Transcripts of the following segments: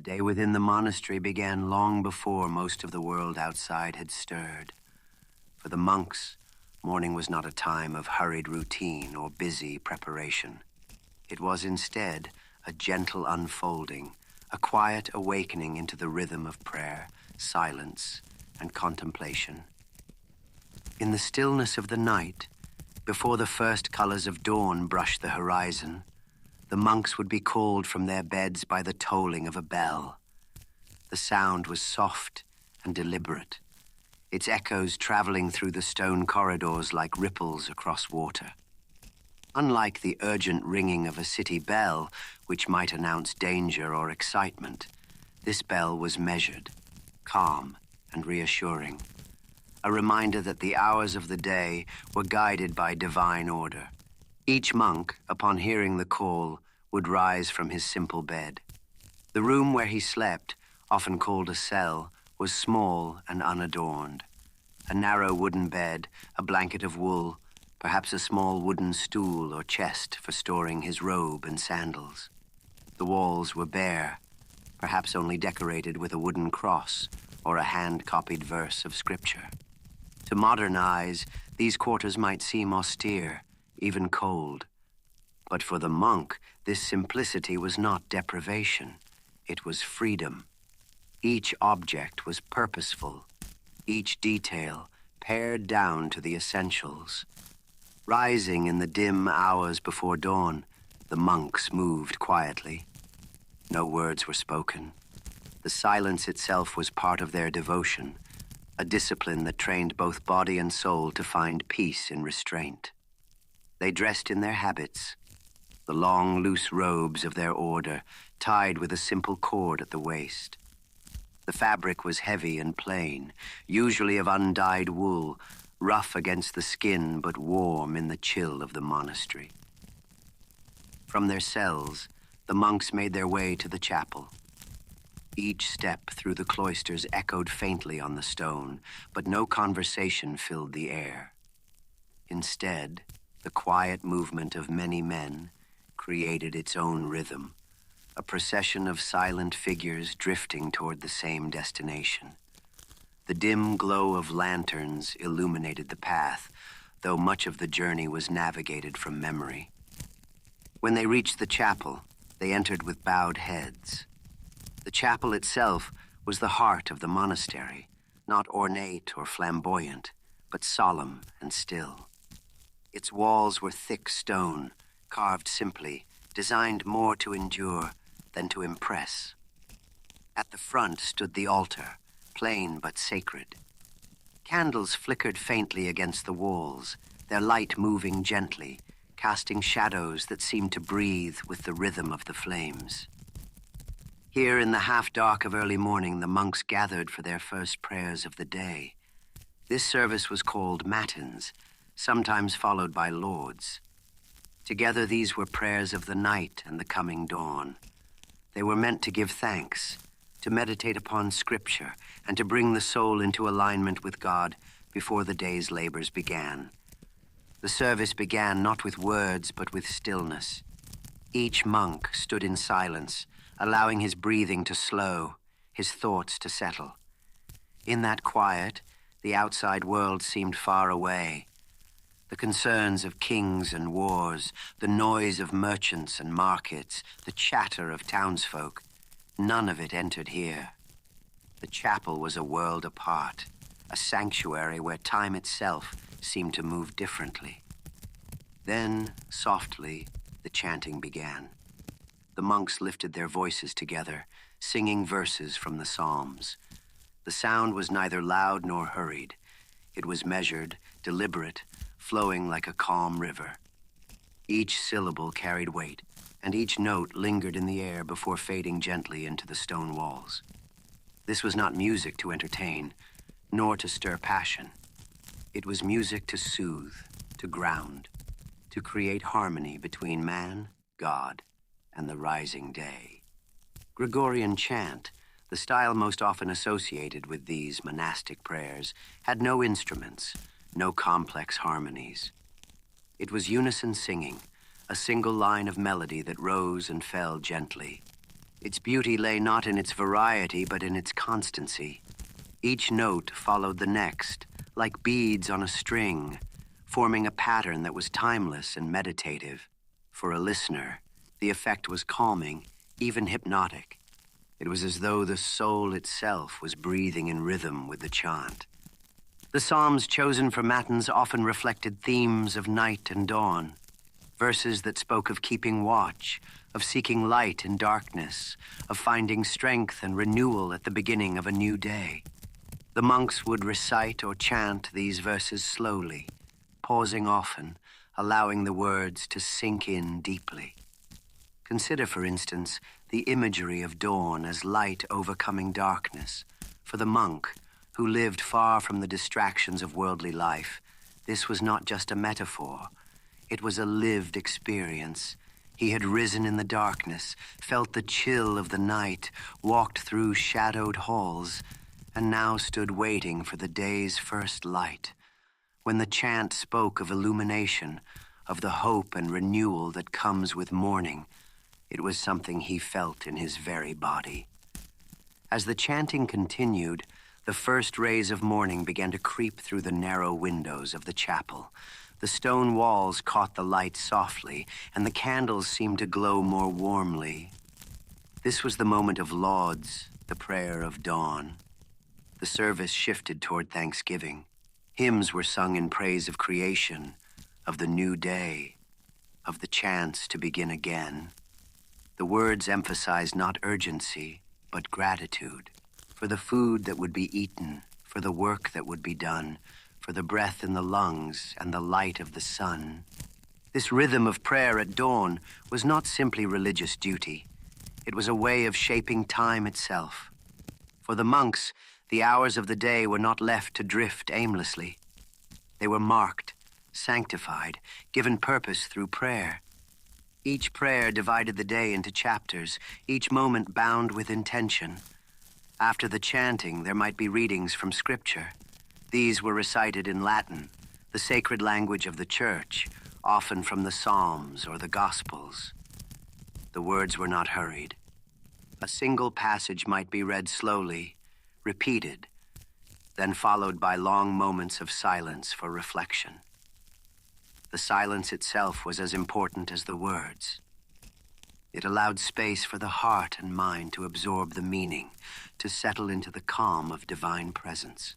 day within the monastery began long before most of the world outside had stirred. For the monks, morning was not a time of hurried routine or busy preparation. It was instead a gentle unfolding, a quiet awakening into the rhythm of prayer, silence, and contemplation. In the stillness of the night, before the first colors of dawn brushed the horizon, the monks would be called from their beds by the tolling of a bell. The sound was soft and deliberate, its echoes traveling through the stone corridors like ripples across water. Unlike the urgent ringing of a city bell, which might announce danger or excitement, this bell was measured, calm, and reassuring, a reminder that the hours of the day were guided by divine order. Each monk, upon hearing the call, would rise from his simple bed. The room where he slept, often called a cell, was small and unadorned. A narrow wooden bed, a blanket of wool, perhaps a small wooden stool or chest for storing his robe and sandals. The walls were bare, perhaps only decorated with a wooden cross or a hand-copied verse of scripture. To modern eyes, these quarters might seem austere, even cold. But for the monk, this simplicity was not deprivation. It was freedom. Each object was purposeful, each detail pared down to the essentials. Rising in the dim hours before dawn, the monks moved quietly. No words were spoken. The silence itself was part of their devotion, a discipline that trained both body and soul to find peace in restraint. They dressed in their habits, the long, loose robes of their order, tied with a simple cord at the waist. The fabric was heavy and plain, usually of undyed wool, rough against the skin but warm in the chill of the monastery. From their cells, the monks made their way to the chapel. Each step through the cloisters echoed faintly on the stone, but no conversation filled the air. Instead, the quiet movement of many men created its own rhythm, a procession of silent figures drifting toward the same destination. The dim glow of lanterns illuminated the path, though much of the journey was navigated from memory. When they reached the chapel, they entered with bowed heads. The chapel itself was the heart of the monastery, not ornate or flamboyant, but solemn and still. Its walls were thick stone, carved simply, designed more to endure than to impress. At the front stood the altar, plain but sacred. Candles flickered faintly against the walls, their light moving gently, casting shadows that seemed to breathe with the rhythm of the flames. Here in the half-dark of early morning, the monks gathered for their first prayers of the day. This service was called matins, sometimes followed by lauds. Together these were prayers of the night and the coming dawn. They were meant to give thanks, to meditate upon Scripture, and to bring the soul into alignment with God before the day's labors began. The service began not with words, but with stillness. Each monk stood in silence, allowing his breathing to slow, his thoughts to settle. In that quiet, the outside world seemed far away. The concerns of kings and wars, the noise of merchants and markets, the chatter of townsfolk, none of it entered here. The chapel was a world apart, a sanctuary where time itself seemed to move differently. Then, softly, the chanting began. The monks lifted their voices together, singing verses from the Psalms. The sound was neither loud nor hurried. It was measured, deliberate, flowing like a calm river. Each syllable carried weight, and each note lingered in the air before fading gently into the stone walls. This was not music to entertain, nor to stir passion. It was music to soothe, to ground, to create harmony between man, God, and the rising day. Gregorian chant, the style most often associated with these monastic prayers, had no instruments, no complex harmonies. It was unison singing, a single line of melody that rose and fell gently. Its beauty lay not in its variety, but in its constancy. Each note followed the next, like beads on a string, forming a pattern that was timeless and meditative. For a listener, the effect was calming, even hypnotic. It was as though the soul itself was breathing in rhythm with the chant. The psalms chosen for matins often reflected themes of night and dawn, verses that spoke of keeping watch, of seeking light in darkness, of finding strength and renewal at the beginning of a new day. The monks would recite or chant these verses slowly, pausing often, allowing the words to sink in deeply. Consider, for instance, the imagery of dawn as light overcoming darkness. For the monk, who lived far from the distractions of worldly life, this was not just a metaphor. It was a lived experience. He had risen in the darkness, felt the chill of the night, walked through shadowed halls, and now stood waiting for the day's first light. When the chant spoke of illumination, of the hope and renewal that comes with morning, it was something he felt in his very body. As the chanting continued, the first rays of morning began to creep through the narrow windows of the chapel. The stone walls caught the light softly, and the candles seemed to glow more warmly. This was the moment of lauds, the prayer of dawn. The service shifted toward thanksgiving. Hymns were sung in praise of creation, of the new day, of the chance to begin again. The words emphasized not urgency, but gratitude, for the food that would be eaten, for the work that would be done, for the breath in the lungs and the light of the sun. This rhythm of prayer at dawn was not simply religious duty. It was a way of shaping time itself. For the monks, the hours of the day were not left to drift aimlessly. They were marked, sanctified, given purpose through prayer. Each prayer divided the day into chapters, each moment bound with intention. After the chanting, there might be readings from Scripture. These were recited in Latin, the sacred language of the Church, often from the Psalms or the Gospels. The words were not hurried. A single passage might be read slowly, repeated, then followed by long moments of silence for reflection. The silence itself was as important as the words. It allowed space for the heart and mind to absorb the meaning, to settle into the calm of divine presence.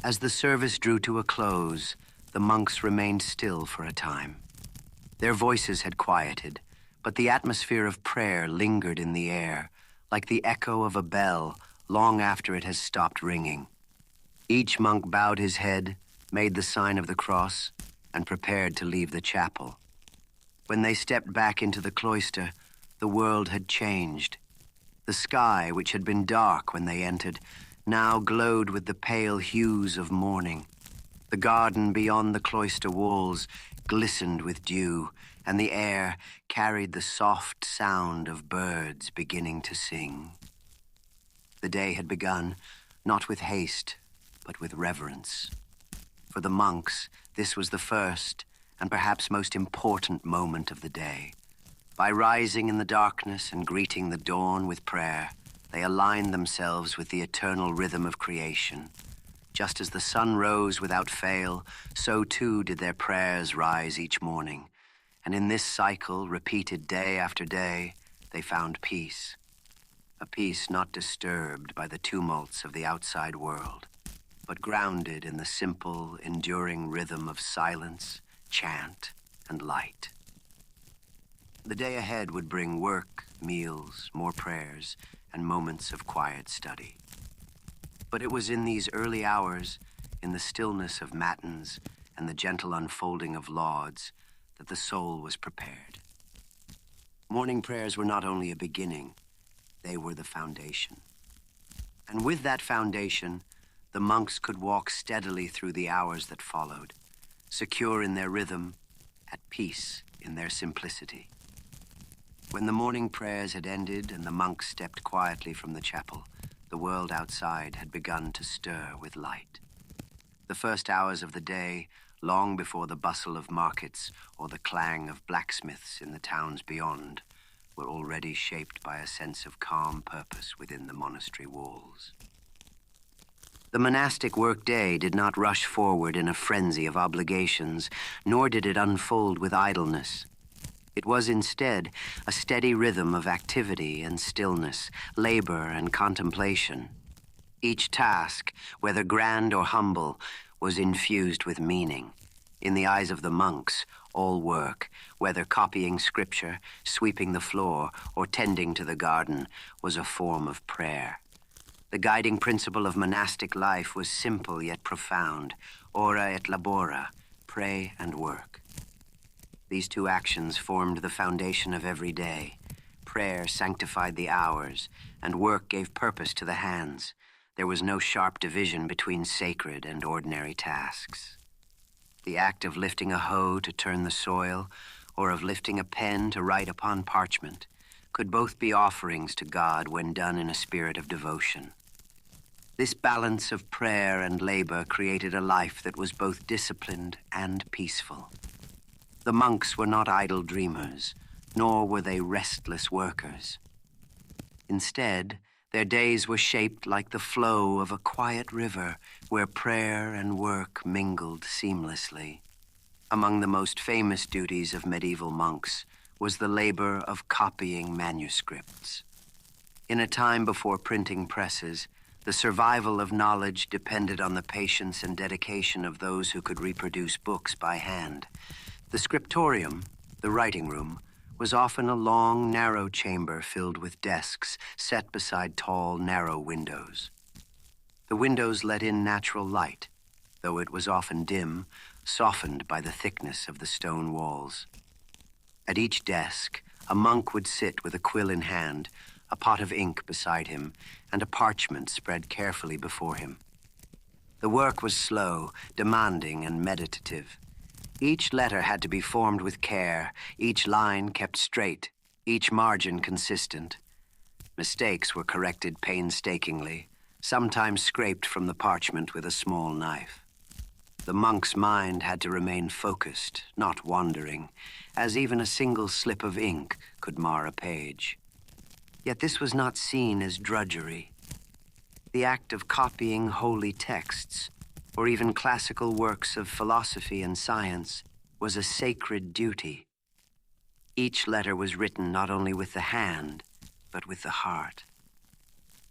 As the service drew to a close, the monks remained still for a time. Their voices had quieted, but the atmosphere of prayer lingered in the air, like the echo of a bell long after it has stopped ringing. Each monk bowed his head, made the sign of the cross, and prepared to leave the chapel. When they stepped back into the cloister, the world had changed. The sky, which had been dark when they entered, now glowed with the pale hues of morning. The garden beyond the cloister walls glistened with dew, and the air carried the soft sound of birds beginning to sing. The day had begun, not with haste, but with reverence. For the monks, this was the first and perhaps most important moment of the day. By rising in the darkness and greeting the dawn with prayer, they aligned themselves with the eternal rhythm of creation. Just as the sun rose without fail, so too did their prayers rise each morning. And in this cycle, repeated day after day, they found peace. A peace not disturbed by the tumults of the outside world, but grounded in the simple, enduring rhythm of silence, chant, and light. The day ahead would bring work, meals, more prayers, and moments of quiet study. But it was in these early hours, in the stillness of matins and the gentle unfolding of lauds, that the soul was prepared. Morning prayers were not only a beginning, they were the foundation. And with that foundation, the monks could walk steadily through the hours that followed, secure in their rhythm, at peace in their simplicity. When the morning prayers had ended and the monks stepped quietly from the chapel, the world outside had begun to stir with light. The first hours of the day, long before the bustle of markets or the clang of blacksmiths in the towns beyond, were already shaped by a sense of calm purpose within the monastery walls. The monastic workday did not rush forward in a frenzy of obligations, nor did it unfold with idleness. It was instead a steady rhythm of activity and stillness, labor and contemplation. Each task, whether grand or humble, was infused with meaning. In the eyes of the monks, all work, whether copying scripture, sweeping the floor, or tending to the garden, was a form of prayer. The guiding principle of monastic life was simple yet profound: ora et labora, pray and work. These two actions formed the foundation of every day. Prayer sanctified the hours, and work gave purpose to the hands. There was no sharp division between sacred and ordinary tasks. The act of lifting a hoe to turn the soil, or of lifting a pen to write upon parchment, could both be offerings to God when done in a spirit of devotion. This balance of prayer and labor created a life that was both disciplined and peaceful. The monks were not idle dreamers, nor were they restless workers. Instead, their days were shaped like the flow of a quiet river where prayer and work mingled seamlessly. Among the most famous duties of medieval monks was the labor of copying manuscripts. In a time before printing presses, the survival of knowledge depended on the patience and dedication of those who could reproduce books by hand. The scriptorium, the writing room, was often a long, narrow chamber filled with desks set beside tall, narrow windows. The windows let in natural light, though it was often dim, softened by the thickness of the stone walls. At each desk, a monk would sit with a quill in hand, a pot of ink beside him, and a parchment spread carefully before him. The work was slow, demanding, and meditative. Each letter had to be formed with care, each line kept straight, each margin consistent. Mistakes were corrected painstakingly, sometimes scraped from the parchment with a small knife. The monk's mind had to remain focused, not wandering, as even a single slip of ink could mar a page. Yet this was not seen as drudgery. The act of copying holy texts, or even classical works of philosophy and science, was a sacred duty. Each letter was written not only with the hand, but with the heart.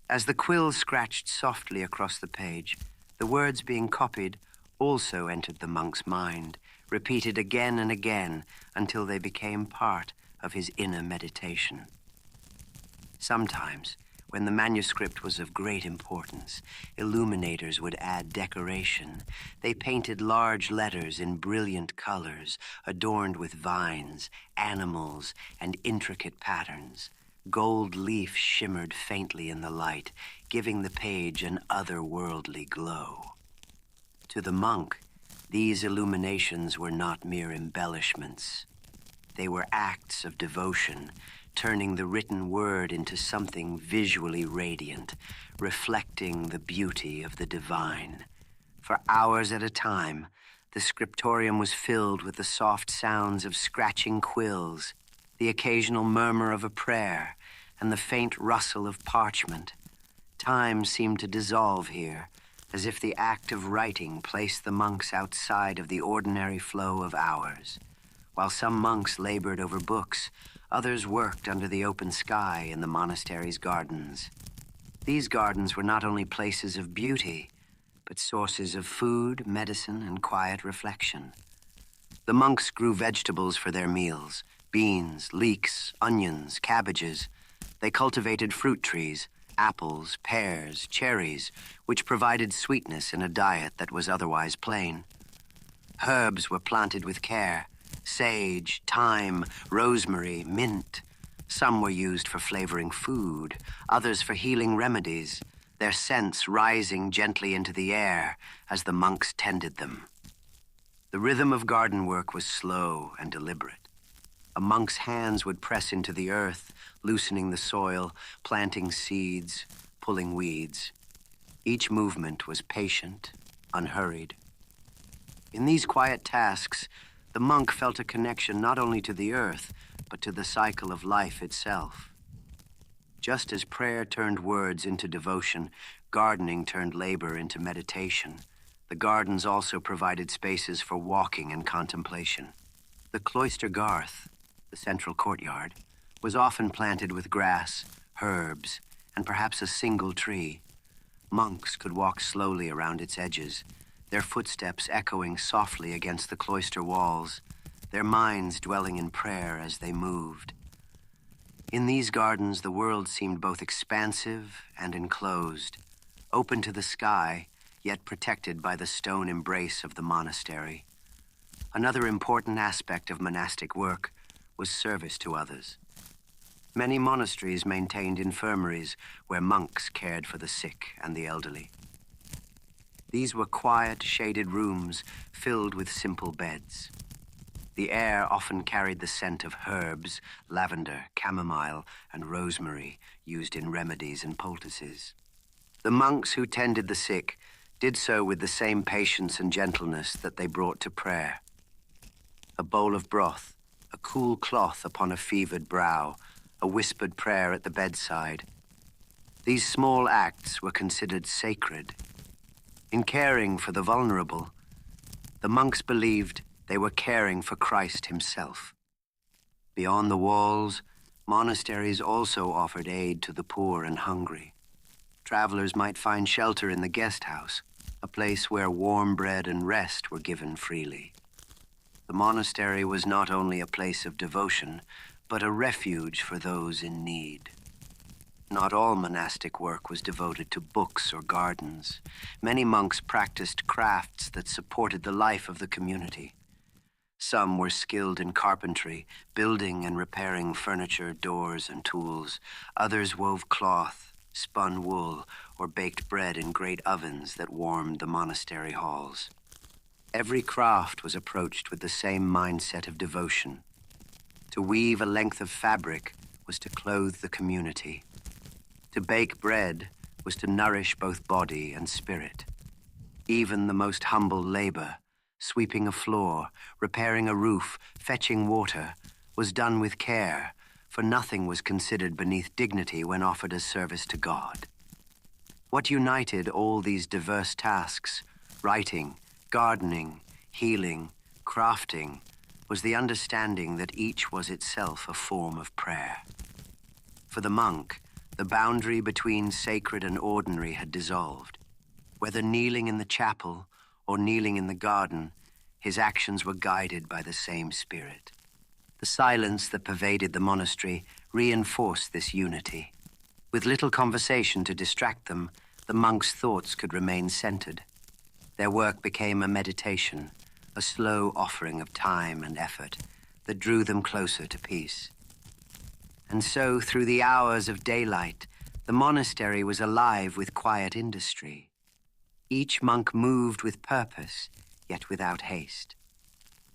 As the quill scratched softly across the page, the words being copied also entered the monk's mind, repeated again and again until they became part of his inner meditation. Sometimes, when the manuscript was of great importance, illuminators would add decoration. They painted large letters in brilliant colors, adorned with vines, animals, and intricate patterns. Gold leaf shimmered faintly in the light, giving the page an otherworldly glow. To the monk, these illuminations were not mere embellishments. They were acts of devotion, turning the written word into something visually radiant, reflecting the beauty of the divine. For hours at a time, the scriptorium was filled with the soft sounds of scratching quills, the occasional murmur of a prayer, and the faint rustle of parchment. Time seemed to dissolve here, as if the act of writing placed the monks outside of the ordinary flow of hours. While some monks labored over books, others worked under the open sky in the monastery's gardens. These gardens were not only places of beauty, but sources of food, medicine, and quiet reflection. The monks grew vegetables for their meals: beans, leeks, onions, cabbages. They cultivated fruit trees, apples, pears, cherries, which provided sweetness in a diet that was otherwise plain. Herbs were planted with care: sage, thyme, rosemary, mint. Some were used for flavoring food, others for healing remedies, their scents rising gently into the air as the monks tended them. The rhythm of garden work was slow and deliberate. A monk's hands would press into the earth, loosening the soil, planting seeds, pulling weeds. Each movement was patient, unhurried. In these quiet tasks, the monk felt a connection not only to the earth, but to the cycle of life itself. Just as prayer turned words into devotion, gardening turned labor into meditation. The gardens also provided spaces for walking and contemplation. The cloister garth, the central courtyard, was often planted with grass, herbs, and perhaps a single tree. Monks could walk slowly around its edges, their footsteps echoing softly against the cloister walls, their minds dwelling in prayer as they moved. In these gardens, the world seemed both expansive and enclosed, open to the sky, yet protected by the stone embrace of the monastery. Another important aspect of monastic work was service to others. Many monasteries maintained infirmaries where monks cared for the sick and the elderly. These were quiet, shaded rooms filled with simple beds. The air often carried the scent of herbs, lavender, chamomile, and rosemary used in remedies and poultices. The monks who tended the sick did so with the same patience and gentleness that they brought to prayer. A bowl of broth, a cool cloth upon a fevered brow, a whispered prayer at the bedside. These small acts were considered sacred. In caring for the vulnerable, the monks believed they were caring for Christ himself. Beyond the walls, monasteries also offered aid to the poor and hungry. Travelers might find shelter in the guest house, a place where warm bread and rest were given freely. The monastery was not only a place of devotion, but a refuge for those in need. Not all monastic work was devoted to books or gardens. Many monks practiced crafts that supported the life of the community. Some were skilled in carpentry, building and repairing furniture, doors, and tools. Others wove cloth, spun wool, or baked bread in great ovens that warmed the monastery halls. Every craft was approached with the same mindset of devotion. To weave a length of fabric was to clothe the community. To bake bread was to nourish both body and spirit. Even the most humble labor, sweeping a floor, repairing a roof, fetching water, was done with care, for nothing was considered beneath dignity when offered as service to God. What united all these diverse tasks, writing, gardening, healing, crafting, was the understanding that each was itself a form of prayer. For the monk, the boundary between sacred and ordinary had dissolved. Whether kneeling in the chapel or kneeling in the garden, his actions were guided by the same spirit. The silence that pervaded the monastery reinforced this unity. With little conversation to distract them, the monks' thoughts could remain centered. Their work became a meditation, a slow offering of time and effort that drew them closer to peace. And so, through the hours of daylight, the monastery was alive with quiet industry. Each monk moved with purpose, yet without haste.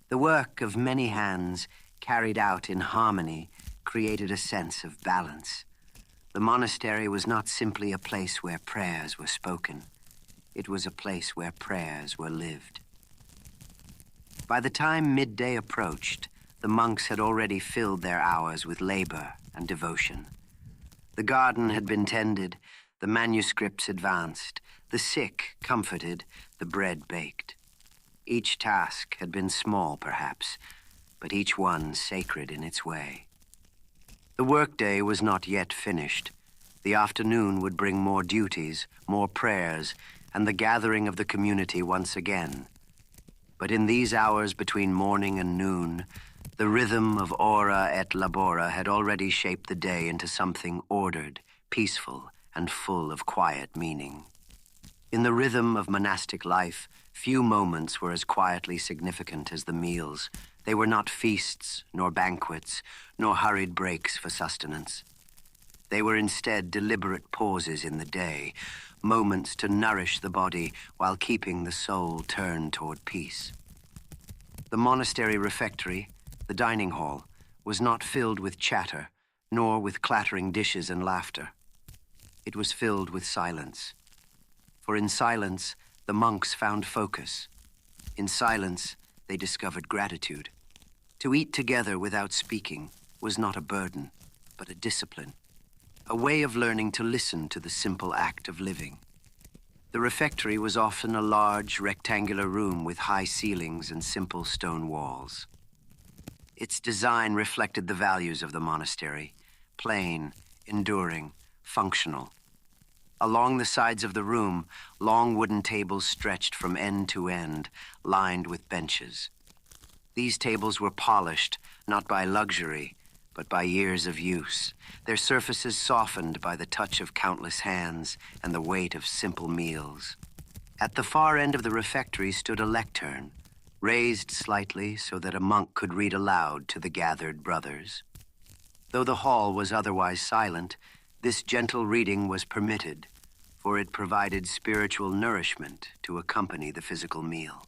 The work of many hands, carried out in harmony, created a sense of balance. The monastery was not simply a place where prayers were spoken. It was a place where prayers were lived. By the time midday approached, the monks had already filled their hours with labor and devotion. The garden had been tended, the manuscripts advanced, the sick comforted, the bread baked. Each task had been small, perhaps, but each one sacred in its way. The workday was not yet finished. The afternoon would bring more duties, more prayers, and the gathering of the community once again. But in these hours between morning and noon, the rhythm of ora et labora had already shaped the day into something ordered, peaceful, and full of quiet meaning. In the rhythm of monastic life, few moments were as quietly significant as the meals. They were not feasts, nor banquets, nor hurried breaks for sustenance. They were instead deliberate pauses in the day, moments to nourish the body while keeping the soul turned toward peace. The monastery refectory, the dining hall, was not filled with chatter, nor with clattering dishes and laughter. It was filled with silence. For in silence, the monks found focus. In silence, they discovered gratitude. To eat together without speaking, was not a burden, but a discipline, a way of learning to listen to the simple act of living. The refectory was often a large, rectangular room with high ceilings and simple stone walls. Its design reflected the values of the monastery: plain, enduring, functional. Along the sides of the room, long wooden tables stretched from end to end, lined with benches. These tables were polished, not by luxury, but by years of use, their surfaces softened by the touch of countless hands and the weight of simple meals. At the far end of the refectory stood a lectern, raised slightly so that a monk could read aloud to the gathered brothers. Though the hall was otherwise silent, this gentle reading was permitted, for it provided spiritual nourishment to accompany the physical meal.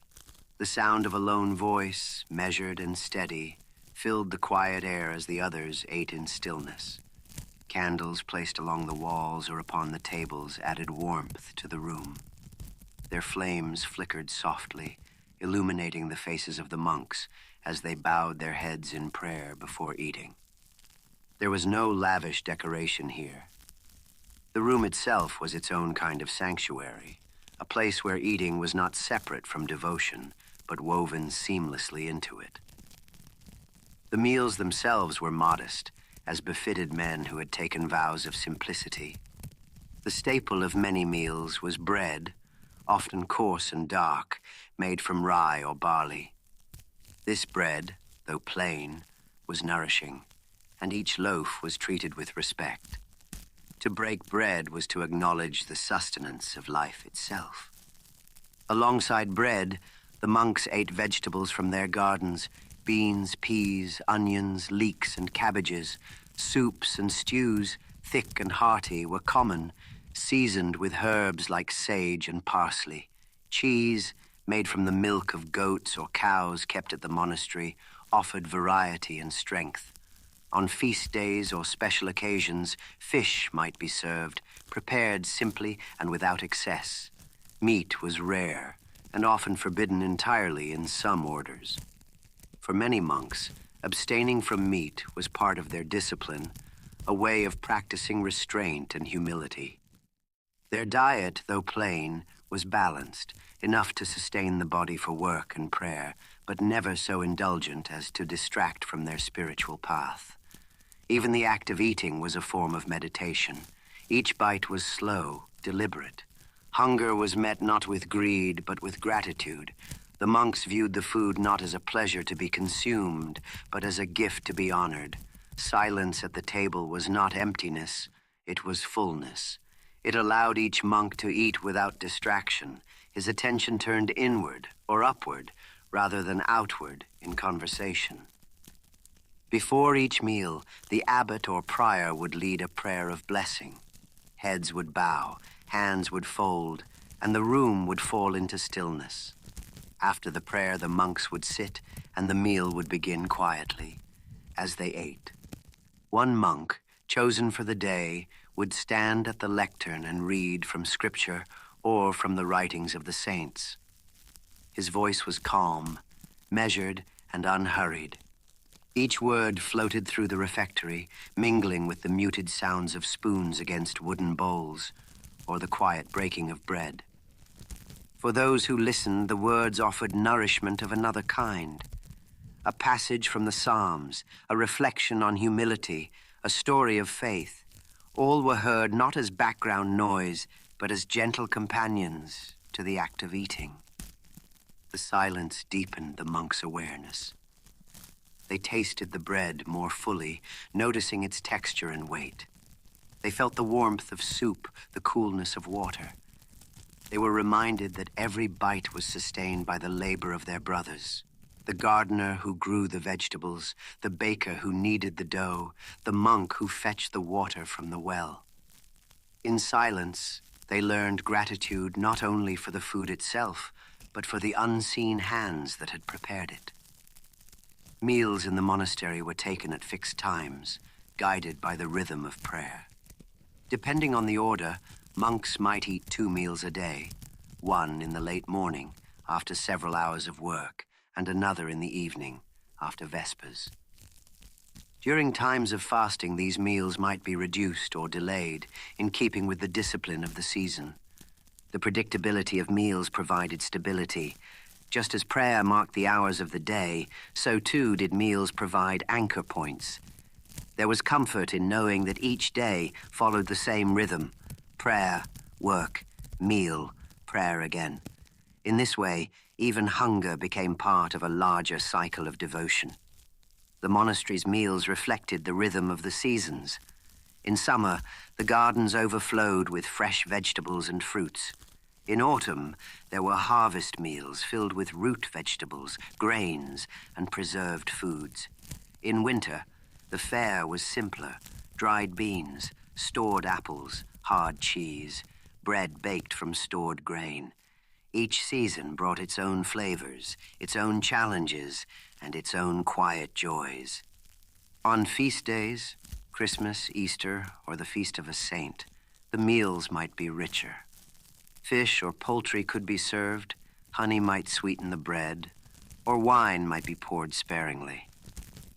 The sound of a lone voice, measured and steady, filled the quiet air as the others ate in stillness. Candles placed along the walls or upon the tables added warmth to the room. Their flames flickered softly, illuminating the faces of the monks as they bowed their heads in prayer before eating. There was no lavish decoration here. The room itself was its own kind of sanctuary, a place where eating was not separate from devotion, but woven seamlessly into it. The meals themselves were modest, as befitted men who had taken vows of simplicity. The staple of many meals was bread, often coarse and dark, made from rye or barley. This bread, though plain, was nourishing, and each loaf was treated with respect. To break bread was to acknowledge the sustenance of life itself. Alongside bread, the monks ate vegetables from their gardens: beans, peas, onions, leeks, and cabbages. Soups and stews, thick and hearty, were common, seasoned with herbs like sage and parsley. Cheese, made from the milk of goats or cows kept at the monastery, offered variety and strength. On feast days or special occasions, fish might be served, prepared simply and without excess. Meat was rare, and often forbidden entirely in some orders. For many monks, abstaining from meat was part of their discipline, a way of practicing restraint and humility. Their diet, though plain, was balanced, enough to sustain the body for work and prayer, but never so indulgent as to distract from their spiritual path. Even the act of eating was a form of meditation. Each bite was slow, deliberate. Hunger was met not with greed, but with gratitude. The monks viewed the food not as a pleasure to be consumed, but as a gift to be honored. Silence at the table was not emptiness, it was fullness. It allowed each monk to eat without distraction, his attention turned inward or upward, rather than outward in conversation. Before each meal, the abbot or prior would lead a prayer of blessing. Heads would bow, hands would fold, and the room would fall into stillness. After the prayer, the monks would sit, and the meal would begin quietly. As they ate, one monk, chosen for the day, would stand at the lectern and read from scripture or from the writings of the saints. His voice was calm, measured, and unhurried. Each word floated through the refectory, mingling with the muted sounds of spoons against wooden bowls, or the quiet breaking of bread. For those who listened, the words offered nourishment of another kind. A passage from the Psalms, a reflection on humility, a story of faith. All were heard not as background noise, but as gentle companions to the act of eating. The silence deepened the monks' awareness. They tasted the bread more fully, noticing its texture and weight. They felt the warmth of soup, the coolness of water. They were reminded that every bite was sustained by the labor of their brothers. The gardener who grew the vegetables, the baker who kneaded the dough, the monk who fetched the water from the well. In silence, they learned gratitude not only for the food itself, but for the unseen hands that had prepared it. Meals in the monastery were taken at fixed times, guided by the rhythm of prayer. Depending on the order, monks might eat 2 meals a day, one in the late morning, after several hours of work, and another in the evening, after vespers. During times of fasting, these meals might be reduced or delayed in keeping with the discipline of the season. The predictability of meals provided stability. Just as prayer marked the hours of the day, so too did meals provide anchor points. There was comfort in knowing that each day followed the same rhythm: prayer, work, meal, prayer again. In this way, even hunger became part of a larger cycle of devotion. The monastery's meals reflected the rhythm of the seasons. In summer, the gardens overflowed with fresh vegetables and fruits. In autumn, there were harvest meals filled with root vegetables, grains, and preserved foods. In winter, the fare was simpler: dried beans, stored apples, hard cheese, bread baked from stored grain. Each season brought its own flavors, its own challenges, and its own quiet joys. On feast days, Christmas, Easter, or the feast of a saint, the meals might be richer. Fish or poultry could be served, honey might sweeten the bread, or wine might be poured sparingly.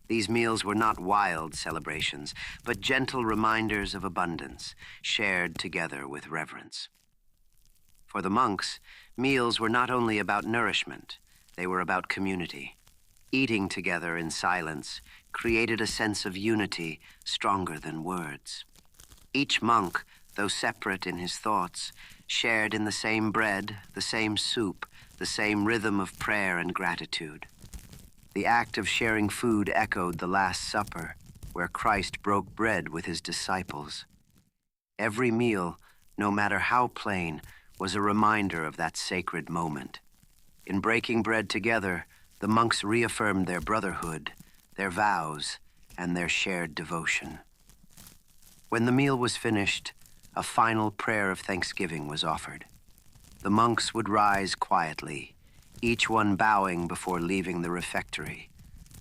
These meals were not wild celebrations, but gentle reminders of abundance, shared together with reverence. For the monks, meals were not only about nourishment, they were about community. Eating together in silence created a sense of unity stronger than words. Each monk, though separate in his thoughts, shared in the same bread, the same soup, the same rhythm of prayer and gratitude. The act of sharing food echoed the Last Supper, where Christ broke bread with his disciples. Every meal, no matter how plain, was a reminder of that sacred moment. In breaking bread together, the monks reaffirmed their brotherhood, their vows, and their shared devotion. When the meal was finished, a final prayer of thanksgiving was offered. The monks would rise quietly, each one bowing before leaving the refectory.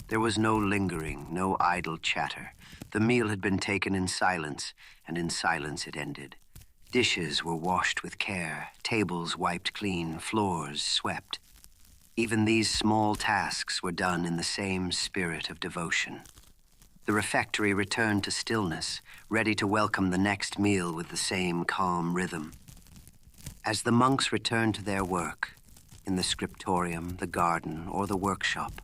There was no lingering, no idle chatter. The meal had been taken in silence, and in silence it ended. Dishes were washed with care, tables wiped clean, floors swept. Even these small tasks were done in the same spirit of devotion. The refectory returned to stillness, ready to welcome the next meal with the same calm rhythm. As the monks returned to their work, in the scriptorium, the garden, or the workshop,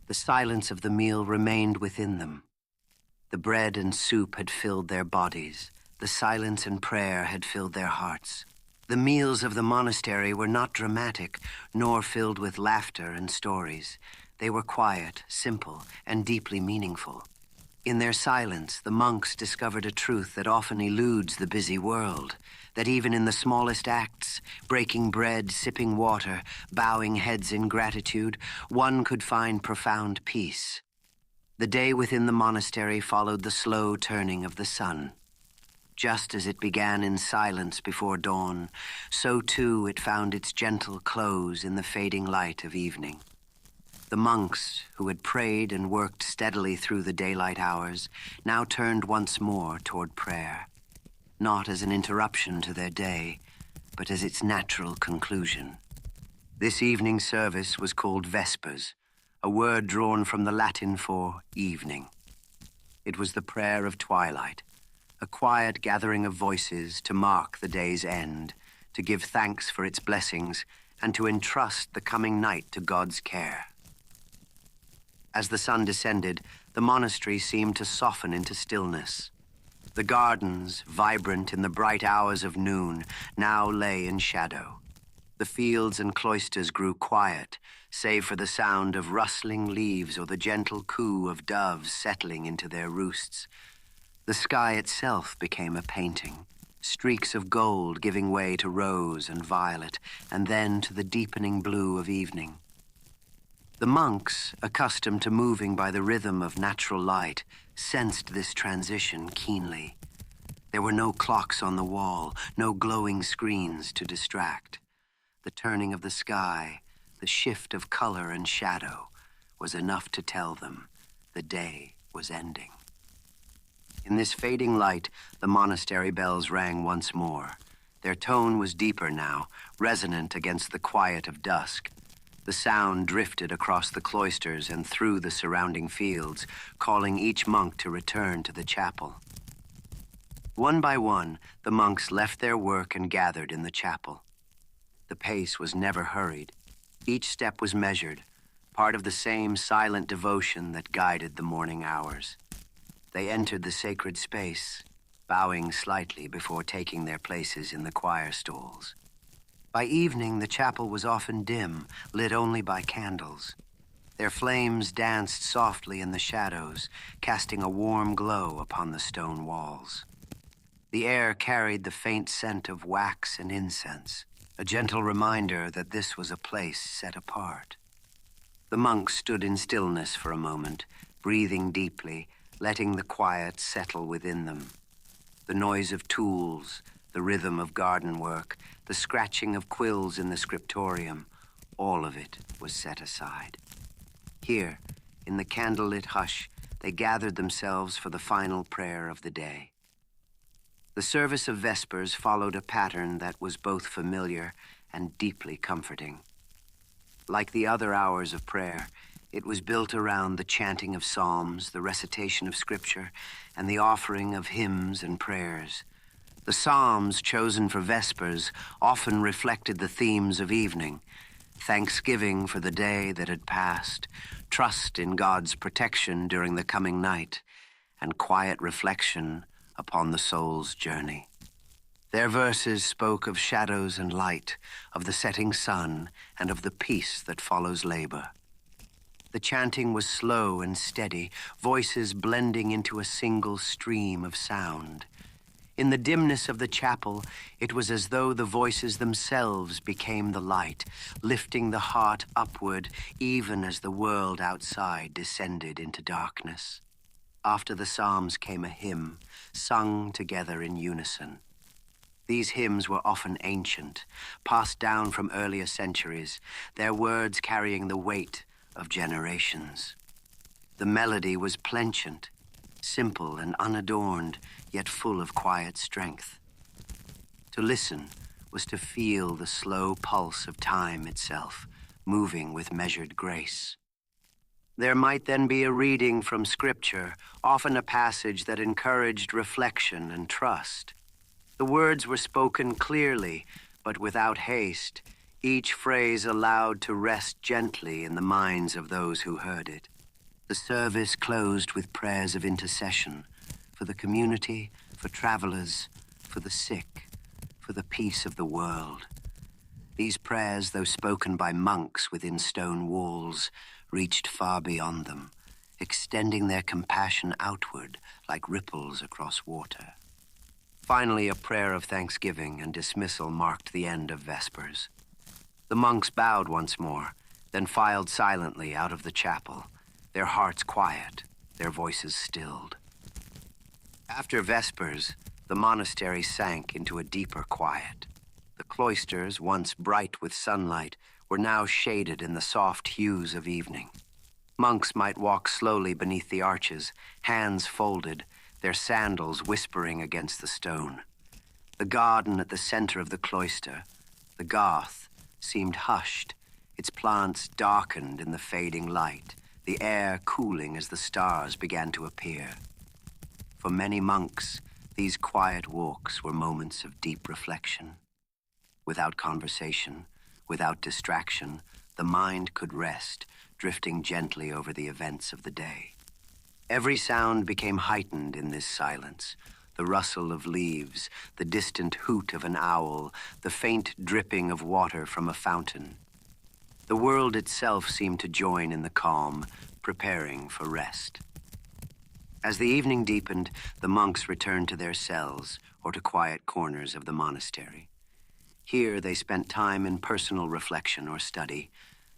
the silence of the meal remained within them. The bread and soup had filled their bodies. The silence and prayer had filled their hearts. The meals of the monastery were not dramatic, nor filled with laughter and stories. They were quiet, simple, and deeply meaningful. In their silence, the monks discovered a truth that often eludes the busy world, that even in the smallest acts, breaking bread, sipping water, bowing heads in gratitude, one could find profound peace. The day within the monastery followed the slow turning of the sun. Just as it began in silence before dawn, so too it found its gentle close in the fading light of evening. The monks, who had prayed and worked steadily through the daylight hours, now turned once more toward prayer, not as an interruption to their day, but as its natural conclusion. This evening service was called Vespers, a word drawn from the Latin for evening. It was the prayer of twilight, a quiet gathering of voices to mark the day's end, to give thanks for its blessings, and to entrust the coming night to God's care. As the sun descended, the monastery seemed to soften into stillness. The gardens, vibrant in the bright hours of noon, now lay in shadow. The fields and cloisters grew quiet, save for the sound of rustling leaves or the gentle coo of doves settling into their roosts. The sky itself became a painting, streaks of gold giving way to rose and violet, and then to the deepening blue of evening. The monks, accustomed to moving by the rhythm of natural light, sensed this transition keenly. There were no clocks on the wall, no glowing screens to distract. The turning of the sky, the shift of color and shadow, was enough to tell them the day was ending. In this fading light, the monastery bells rang once more. Their tone was deeper now, resonant against the quiet of dusk. The sound drifted across the cloisters and through the surrounding fields, calling each monk to return to the chapel. One by one, the monks left their work and gathered in the chapel. The pace was never hurried. Each step was measured, part of the same silent devotion that guided the morning hours. They entered the sacred space, bowing slightly before taking their places in the choir stalls. By evening, the chapel was often dim, lit only by candles. Their flames danced softly in the shadows, casting a warm glow upon the stone walls. The air carried the faint scent of wax and incense, a gentle reminder that this was a place set apart. The monks stood in stillness for a moment, breathing deeply, letting the quiet settle within them. The noise of tools, the rhythm of garden work, the scratching of quills in the scriptorium, all of it was set aside. Here, in the candlelit hush, they gathered themselves for the final prayer of the day. The service of Vespers followed a pattern that was both familiar and deeply comforting. Like the other hours of prayer, it was built around the chanting of psalms, the recitation of scripture, and the offering of hymns and prayers. The psalms chosen for Vespers often reflected the themes of evening: thanksgiving for the day that had passed, trust in God's protection during the coming night, and quiet reflection upon the soul's journey. Their verses spoke of shadows and light, of the setting sun, and of the peace that follows labor. The chanting was slow and steady, voices blending into a single stream of sound. In the dimness of the chapel, it was as though the voices themselves became the light, lifting the heart upward even as the world outside descended into darkness. After the psalms came a hymn, sung together in unison. These hymns were often ancient, passed down from earlier centuries, their words carrying the weight of generations. The melody was plainchant, simple and unadorned, yet full of quiet strength. To listen was to feel the slow pulse of time itself, moving with measured grace. There might then be a reading from Scripture, often a passage that encouraged reflection and trust. The words were spoken clearly, but without haste, each phrase allowed to rest gently in the minds of those who heard it. The service closed with prayers of intercession for the community, for travelers, for the sick, for the peace of the world. These prayers, though spoken by monks within stone walls, reached far beyond them, extending their compassion outward like ripples across water. Finally, a prayer of thanksgiving and dismissal marked the end of Vespers. The monks bowed once more, then filed silently out of the chapel, their hearts quiet, their voices stilled. After Vespers, the monastery sank into a deeper quiet. The cloisters, once bright with sunlight, were now shaded in the soft hues of evening. Monks might walk slowly beneath the arches, hands folded, their sandals whispering against the stone. The garden at the center of the cloister, the garth, seemed hushed, its plants darkened in the fading light, the air cooling as the stars began to appear. For many monks, these quiet walks were moments of deep reflection. Without conversation, without distraction, the mind could rest, drifting gently over the events of the day. Every sound became heightened in this silence: the rustle of leaves, the distant hoot of an owl, the faint dripping of water from a fountain. The world itself seemed to join in the calm, preparing for rest. As the evening deepened, the monks returned to their cells or to quiet corners of the monastery. Here they spent time in personal reflection or study.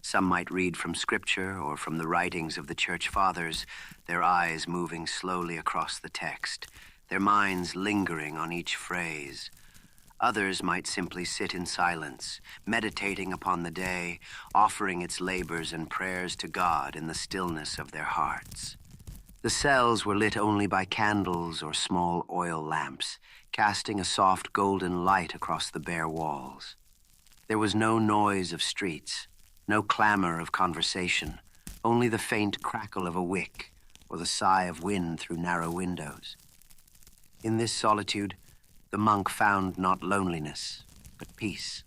Some might read from Scripture or from the writings of the Church Fathers, their eyes moving slowly across the text, their minds lingering on each phrase. Others might simply sit in silence, meditating upon the day, offering its labors and prayers to God in the stillness of their hearts. The cells were lit only by candles or small oil lamps, casting a soft golden light across the bare walls. There was no noise of streets, No clamor of conversation, only the faint crackle of a wick or the sigh of wind through narrow windows. In this solitude, the monk found not loneliness, but peace.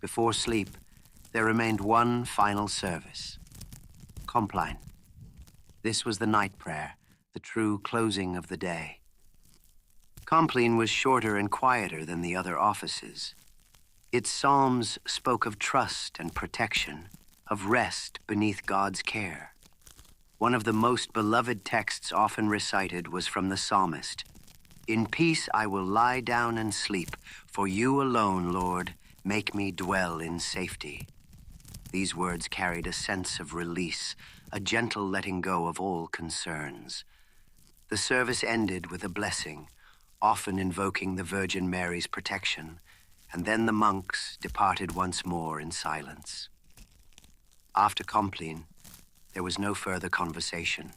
Before sleep, there remained one final service. Compline. This was the night prayer, the true closing of the day. Compline was shorter and quieter than the other offices. Its psalms spoke of trust and protection, of rest beneath God's care. One of the most beloved texts often recited was from the psalmist. "In peace I will lie down and sleep, for you alone, Lord, make me dwell in safety." These words carried a sense of release, a gentle letting go of all concerns. The service ended with a blessing, often invoking the Virgin Mary's protection, and then the monks departed once more in silence. After Compline, there was no further conversation.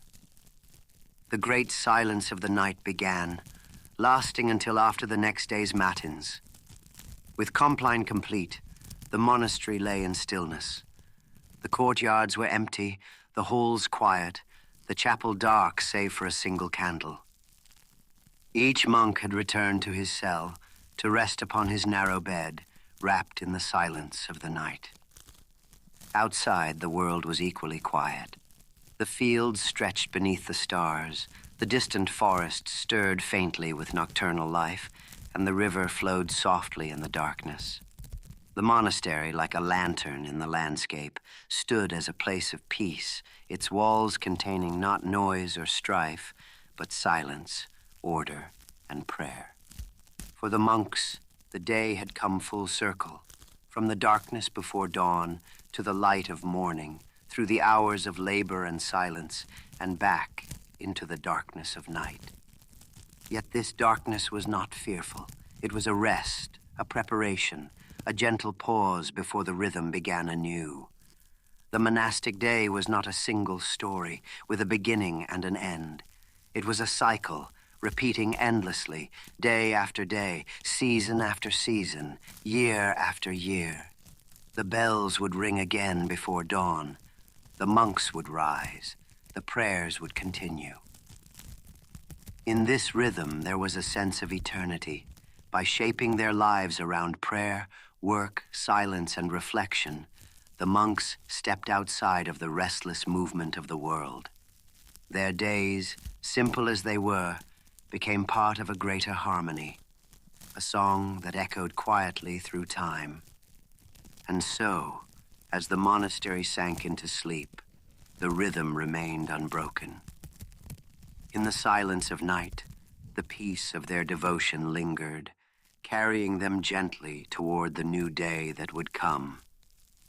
The great silence of the night began, lasting until after the next day's matins. With Compline complete, the monastery lay in stillness. The courtyards were empty, the halls quiet, the chapel dark save for a single candle. Each monk had returned to his cell to rest upon his narrow bed, wrapped in the silence of the night. Outside, the world was equally quiet. The fields stretched beneath the stars, the distant forest stirred faintly with nocturnal life, and the river flowed softly in the darkness. The monastery, like a lantern in the landscape, stood as a place of peace, its walls containing not noise or strife, but silence, order, and prayer. For the monks, the day had come full circle, from the darkness before dawn to the light of morning, through the hours of labor and silence, and back into the darkness of night. Yet this darkness was not fearful. It was a rest, a preparation, a gentle pause before the rhythm began anew. The monastic day was not a single story, with a beginning and an end. It was a cycle, repeating endlessly, day after day, season after season, year after year. The bells would ring again before dawn. The monks would rise. The prayers would continue. In this rhythm, there was a sense of eternity. By shaping their lives around prayer, work, silence, and reflection, the monks stepped outside of the restless movement of the world. Their days, simple as they were, became part of a greater harmony, a song that echoed quietly through time. And so, as the monastery sank into sleep, the rhythm remained unbroken. In the silence of night, the peace of their devotion lingered, carrying them gently toward the new day that would come.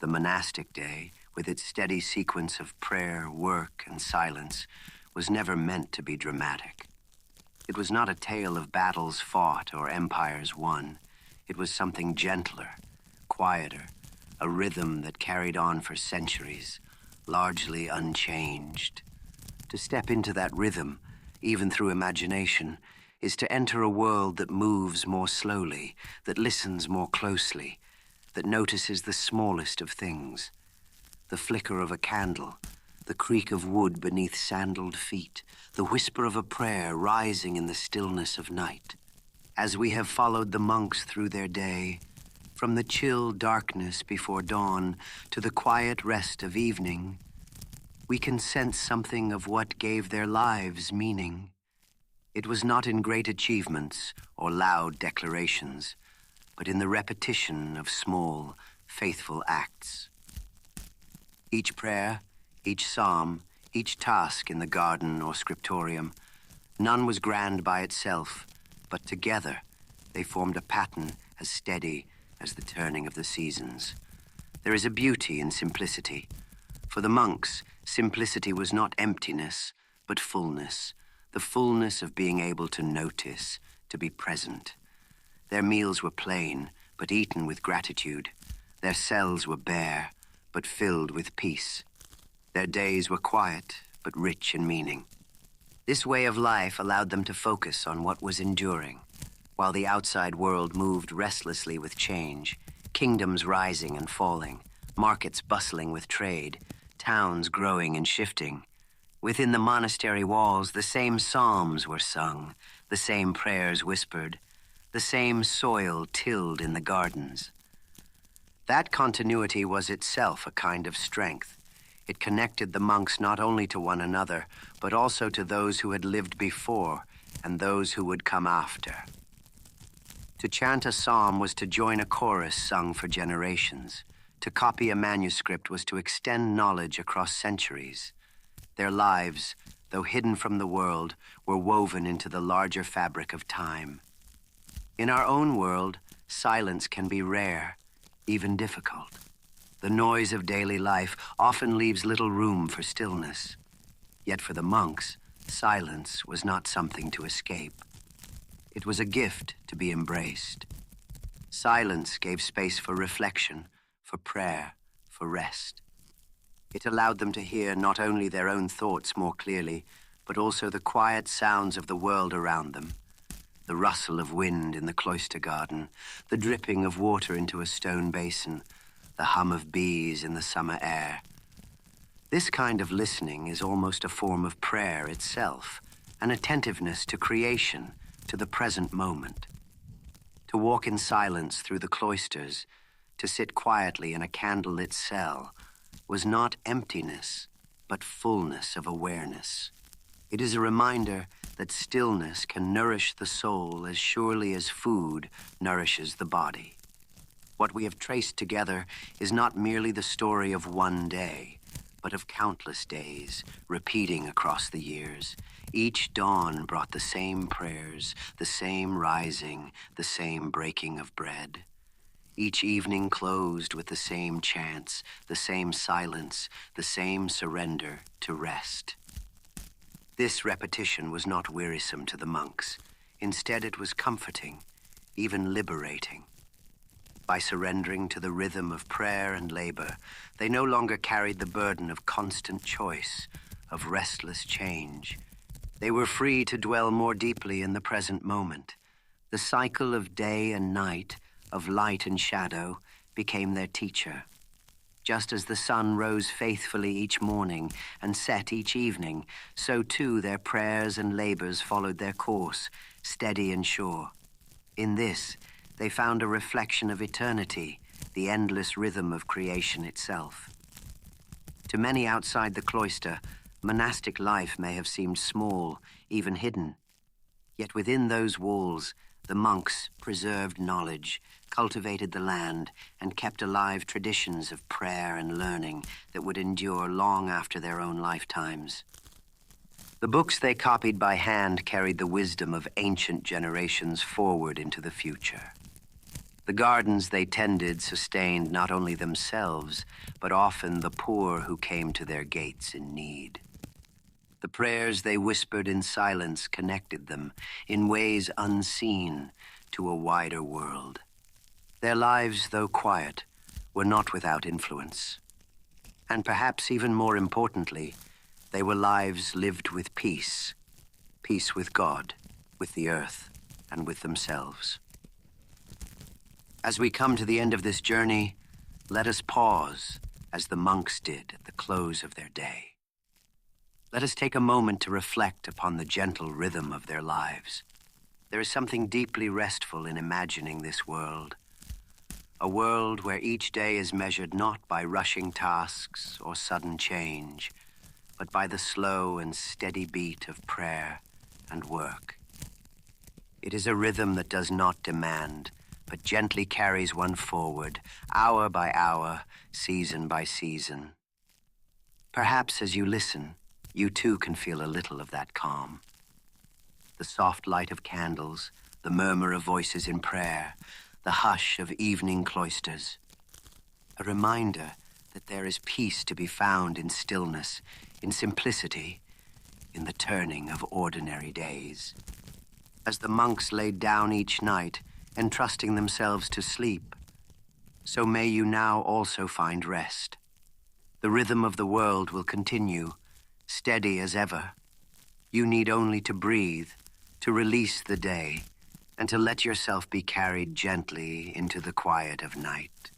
The monastic day, with its steady sequence of prayer, work, and silence, was never meant to be dramatic. It was not a tale of battles fought or empires won. It was something gentler, quieter, a rhythm that carried on for centuries, largely unchanged. To step into that rhythm, even through imagination, is to enter a world that moves more slowly, that listens more closely, that notices the smallest of things. The flicker of a candle, the creak of wood beneath sandaled feet, the whisper of a prayer rising in the stillness of night. As we have followed the monks through their day, from the chill darkness before dawn to the quiet rest of evening, we can sense something of what gave their lives meaning. It was not in great achievements or loud declarations, but in the repetition of small, faithful acts. Each prayer, each psalm, each task in the garden or scriptorium, none was grand by itself, but together they formed a pattern as steady as the turning of the seasons. There is a beauty in simplicity. For the monks, simplicity was not emptiness, but fullness, the fullness of being able to notice, to be present. Their meals were plain, but eaten with gratitude. Their cells were bare, but filled with peace. Their days were quiet, but rich in meaning. This way of life allowed them to focus on what was enduring, while the outside world moved restlessly with change, kingdoms rising and falling, markets bustling with trade, towns growing and shifting. Within the monastery walls, the same psalms were sung, the same prayers whispered, the same soil tilled in the gardens. That continuity was itself a kind of strength. It connected the monks not only to one another, but also to those who had lived before and those who would come after. To chant a psalm was to join a chorus sung for generations. To copy a manuscript was to extend knowledge across centuries. Their lives, though hidden from the world, were woven into the larger fabric of time. In our own world, silence can be rare, even difficult. The noise of daily life often leaves little room for stillness. Yet for the monks, silence was not something to escape. It was a gift to be embraced. Silence gave space for reflection, for prayer, for rest. It allowed them to hear not only their own thoughts more clearly, but also the quiet sounds of the world around them. The rustle of wind in the cloister garden, the dripping of water into a stone basin, the hum of bees in the summer air. This kind of listening is almost a form of prayer itself, an attentiveness to creation, to the present moment. To walk in silence through the cloisters, to sit quietly in a candlelit cell, was not emptiness, but fullness of awareness. It is a reminder that stillness can nourish the soul as surely as food nourishes the body. What we have traced together is not merely the story of one day, but of countless days, repeating across the years. Each dawn brought the same prayers, the same rising, the same breaking of bread. Each evening closed with the same chants, the same silence, the same surrender to rest. This repetition was not wearisome to the monks. Instead, it was comforting, even liberating. By surrendering to the rhythm of prayer and labor, they no longer carried the burden of constant choice, of restless change. They were free to dwell more deeply in the present moment. The cycle of day and night, of light and shadow, became their teacher. Just as the sun rose faithfully each morning and set each evening, so too their prayers and labors followed their course, steady and sure. In this, they found a reflection of eternity, the endless rhythm of creation itself. To many outside the cloister, monastic life may have seemed small, even hidden. Yet within those walls, the monks preserved knowledge, cultivated the land, and kept alive traditions of prayer and learning that would endure long after their own lifetimes. The books they copied by hand carried the wisdom of ancient generations forward into the future. The gardens they tended sustained not only themselves, but often the poor who came to their gates in need. The prayers they whispered in silence connected them, in ways unseen, to a wider world. Their lives, though quiet, were not without influence. And perhaps even more importantly, they were lives lived with peace. Peace with God, with the earth, and with themselves. As we come to the end of this journey, let us pause, as the monks did at the close of their day. Let us take a moment to reflect upon the gentle rhythm of their lives. There is something deeply restful in imagining this world. A world where each day is measured not by rushing tasks or sudden change, but by the slow and steady beat of prayer and work. It is a rhythm that does not demand, but gently carries one forward, hour by hour, season by season. Perhaps as you listen, you too can feel a little of that calm. The soft light of candles, the murmur of voices in prayer, the hush of evening cloisters. A reminder that there is peace to be found in stillness, in simplicity, in the turning of ordinary days. As the monks laid down each night, entrusting themselves to sleep, so may you now also find rest. The rhythm of the world will continue, steady as ever. You need only to breathe, to release the day, and to let yourself be carried gently into the quiet of night.